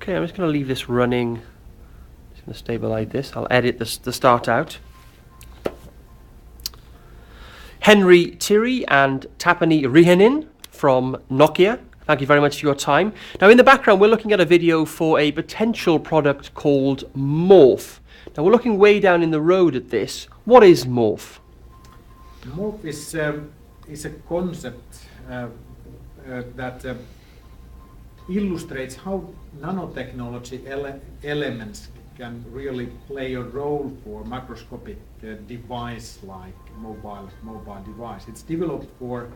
Okay, I'm just going to leave this running. Just going to stabilize this. I'll edit the start out. Henry Tiri and Tapani Rihenin from Nokia. Thank you very much for your time. Now in the background we're looking at a video for a potential product called Morph. Now we're looking way down in the road at this. What is Morph? Morph is a concept that illustrates how nanotechnology elements can really play a role for macroscopic device like mobile device. It's developed for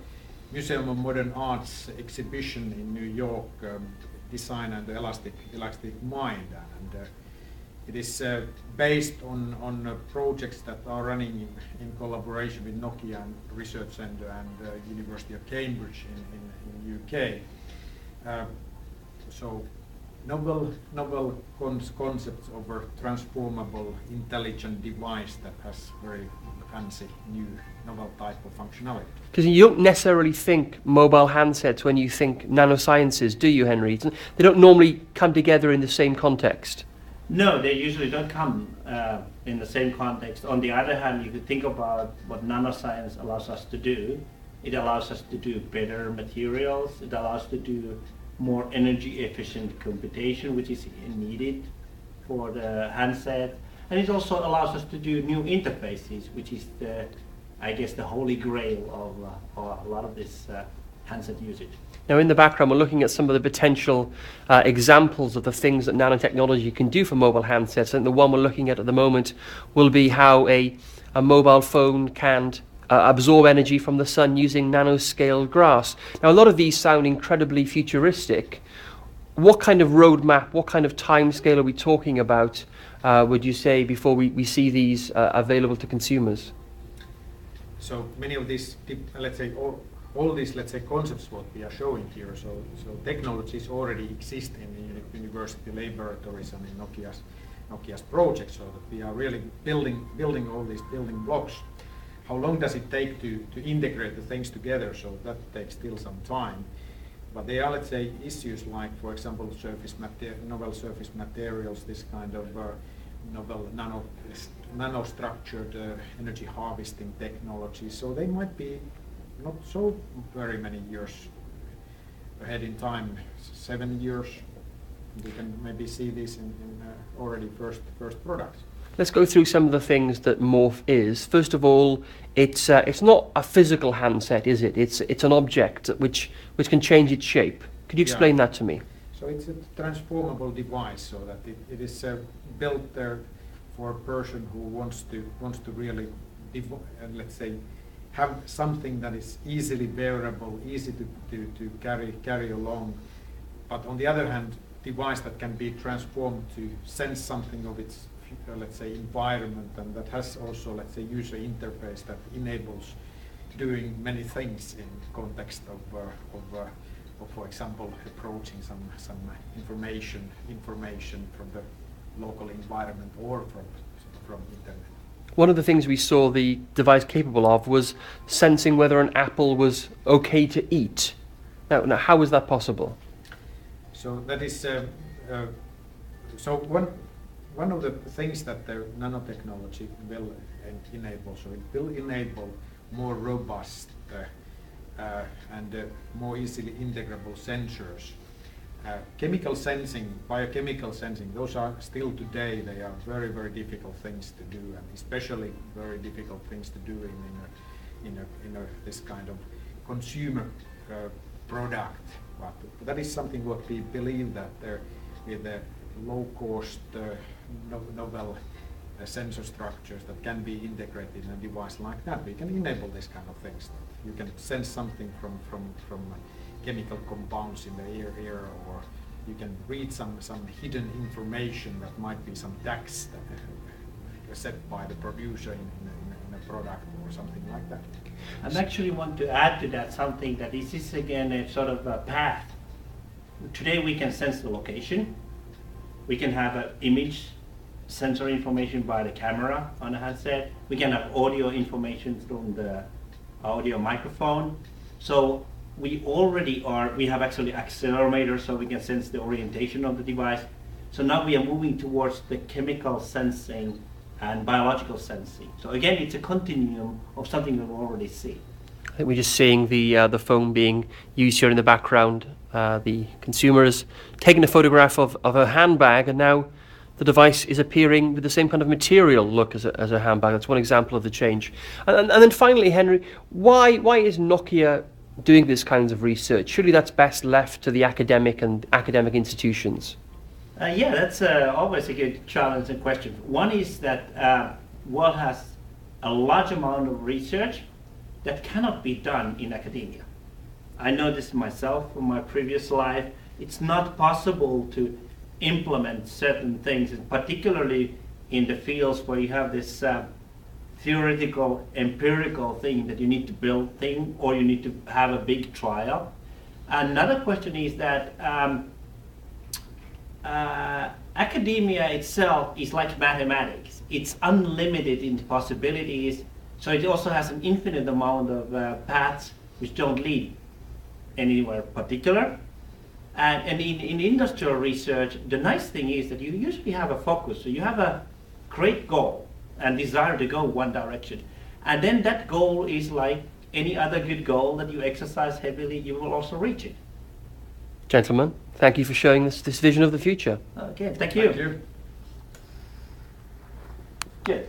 Museum of Modern Art's exhibition in New York, Design and the Elastic Mind, and it is based on projects that are running in collaboration with Nokia and Research Centre and University of Cambridge in UK. So novel concepts of a transformable intelligent device that has very fancy new novel type of functionality. Because you don't necessarily think mobile handsets when you think nanosciences, do you, Henry? They don't normally come together in the same context. No, they usually don't come in the same context. On the other hand, you could think about what nanoscience allows us to do. It allows us to do better materials. It allows us to do more energy efficient computation, which is needed for the handset. And it also allows us to do new interfaces, which is I guess the holy grail of a lot of this handset usage. Now in the background we're looking at some of the potential examples of the things that nanotechnology can do for mobile handsets, and the one we're looking at the moment will be how a mobile phone can absorb energy from the sun using nanoscale glass. Now a lot of these sound incredibly futuristic. What kind of roadmap, what kind of time scale are we talking about, would you say, before we see these available to consumers? So many of these, let's say, all these, let's say, concepts what we are showing here, so technologies already exist in the university laboratories and in Nokia's projects, so that we are really building all these building blocks. How long does it take to integrate the things together? So that takes still some time. But there are, let's say, issues like, for example, novel surface materials, this kind of novel nanostructured energy harvesting technology. So they might be not so very many years ahead in time, 7 years. We can maybe see this in already first products. Let's go through some of the things that Morph is. First of all, it's not a physical handset, is it? It's an object which can change its shape. Could you explain that to me? So it's a transformable device, so that it is built there for a person who wants to really, let's say, have something that is easily bearable, easy to carry along, but on the other hand, device that can be transformed to sense something of its, let's say, environment, and that has also, let's say, user interface that enables doing many things in context of for example, approaching some information from the local environment or from internet. One of the things we saw the device capable of was sensing whether an apple was okay to eat. Now how was that possible? So that is so one of the things that the nanotechnology will enable. So it will enable more robust and more easily integrable sensors. Chemical sensing, biochemical sensing, those are still today, they are very, very difficult things to do, and especially very difficult things to do in this kind of consumer product. But that is something what we believe that with the low-cost, novel sensor structures that can be integrated in a device like that, we can enable this kind of things. You can sense something from chemical compounds in the air, or you can read some hidden information that might be some text that set by the producer in a product or something like that. I actually want to add to that something that this is again a sort of a path. Today we can sense the location. We can have an image sensor information by the camera on the handset. We can have audio information from the audio microphone. So we already are, we have actually accelerometers so we can sense the orientation of the device. So now we are moving towards the chemical sensing and biological sensing. So again, it's a continuum of something we've already seen. I think we're just seeing the phone being used here in the background. The consumer is taking a photograph of a handbag, and now the device is appearing with the same kind of material look as a handbag. That's one example of the change. And then finally, Henry, why is Nokia doing this kinds of research? Surely that's best left to the academic institutions. Yeah, that's always a good challenge and question. One is that world has a large amount of research that cannot be done in academia. I know this myself from my previous life. It's not possible to implement certain things, particularly in the fields where you have this theoretical, empirical thing that you need to build thing, or you need to have a big trial. Another question is that academia itself is like mathematics. It's unlimited in possibilities, so it also has an infinite amount of paths which don't lead anywhere particular. And in industrial research, the nice thing is that you usually have a focus. So you have a great goal and desire to go one direction. And then that goal is like any other good goal that you exercise heavily, you will also reach it. Gentlemen, thank you for showing us this vision of the future. Okay, thank you. Thank you. Good.